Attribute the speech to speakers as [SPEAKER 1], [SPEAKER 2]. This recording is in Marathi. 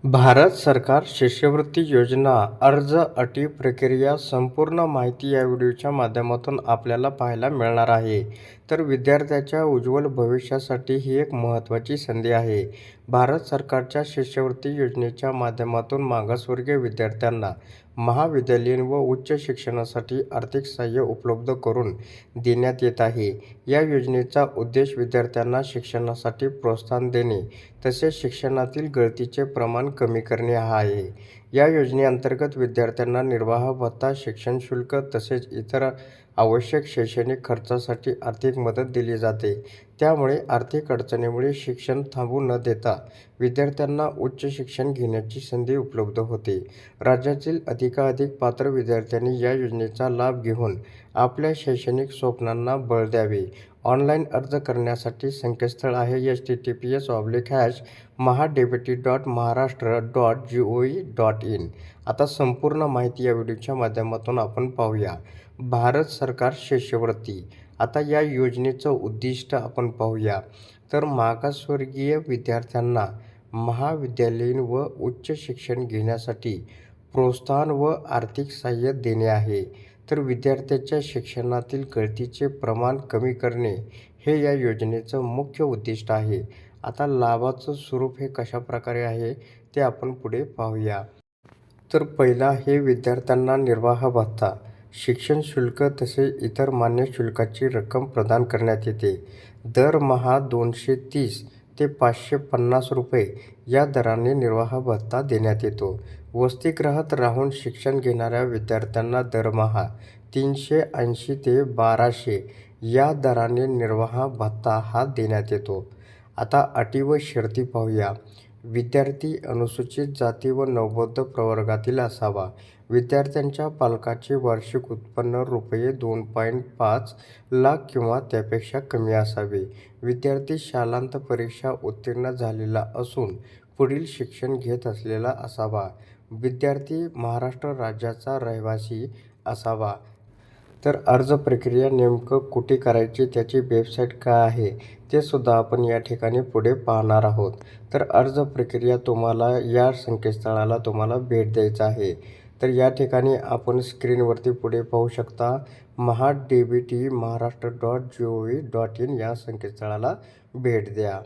[SPEAKER 1] भारत सरकार शिष्यवृत्ती योजना अर्ज अटी प्रक्रिया संपूर्ण माहिती या व्हिडिओच्या माध्यमातून आपल्याला पाहायला मिळणार आहे. तर विद्यार्थ्याच्या उज्ज्वल भविष्यासाठी ही एक महत्त्वाची संधी आहे. भारत सरकारच्या शिष्यवृत्ती योजनेच्या माध्यमातून मागासवर्गीय विद्यार्थ्यांना महाविद्यालयीन व उच्च शिक्षणासाठी आर्थिक सहाय्य उपलब्ध करून देण्यात येत आहे. या योजनेचा उद्देश विद्यार्थ्यांना शिक्षणासाठी प्रोत्साहन देणे तसेच शिक्षणातील गळतीचे प्रमाण कमी करणे हा आहे. या योजनेअंतर्गत विद्यार्थ्यांना निर्वाह भत्ता, शिक्षण शुल्क तसेच इतर आवश्यक शैक्षणिक खर्चासाठी आर्थिक मदत दिली जाते. त्यामुळे आर्थिक अडचणीमुळे शिक्षण थांबू न देता विद्यार्थ्यांना उच्च शिक्षण घेण्याची संधी उपलब्ध होते. राज्यातील अधिकाधिक पात्र विद्यार्थ्यांनी या योजनेचा लाभ घेऊन आपल्या शैक्षणिक स्वप्नांना बळ द्यावे. ऑनलाईन अर्ज करण्यासाठी संकेतस्थळ आहे https://mahadpt.maharashtra.gov.in. आता संपूर्ण माहिती या व्हिडिओच्या माध्यमातून आपण पाहूया. भारत सरकार शिष्यवृत्ती. आता या योजनेचं उद्दिष्ट आपण पाहूया. तर मागासवर्गीय विद्यार्थ्यांना महाविद्यालयीन व उच्च शिक्षण घेण्यासाठी प्रोत्साहन व आर्थिक सहाय्य देणे आहे. तर विद्यार्थ्याच्या शिक्षणातील गळतीचे प्रमाण कमी करणे हे या योजनेचं मुख्य उद्दिष्ट आहे. आता लाभाचं स्वरूप हे कशाप्रकारे आहे ते आपण पुढे पाहूया. तर पहिला आहे विद्यार्थ्यांना निर्वाह भत्ता. शिक्षण शुल्क तसेच इतर मान्य शुल्काची रक्कम प्रदान करण्यात येते. दरमहा 230 ते 550 रुपये या दराने निर्वाह भत्ता देण्यात येतो. वसतिगृहात राहून शिक्षण घेणाऱ्या विद्यार्थ्यांना दरमहा 380 ते 1200 या दराने निर्वाह भत्ता हा देण्यात येतो. आता अटी व शर्ती पाहूया. विद्यार्थी अनुसूचित जाती व नवबौद्ध प्रवर्गातील असावा. विद्यार्थ्यांच्या पालकाचे वार्षिक उत्पन्न ₹2.5 लाख किंवा त्यापेक्षा कमी असावे. विद्यार्थी शालांत परीक्षा उत्तीर्ण झालेला असून पुढील शिक्षण घेत असलेला असावा. विद्यार्थी महाराष्ट्र राज्याचा रहिवासी असावा. तर अर्ज प्रक्रिया नेमकं कुठे करायची, त्याची वेबसाईट काय आहे ते सुद्धा आपण या ठिकाणी पुढे पाहणार आहोत. तर अर्ज प्रक्रिया तुम्हाला या संकेतस्थळाला भेट द्यायचं आहे. तर या ठिकाणी आपण स्क्रीनवरती पुढे पाहू शकता mahadpt.maharashtra.gov.in या संकेतस्थळाला भेट द्या.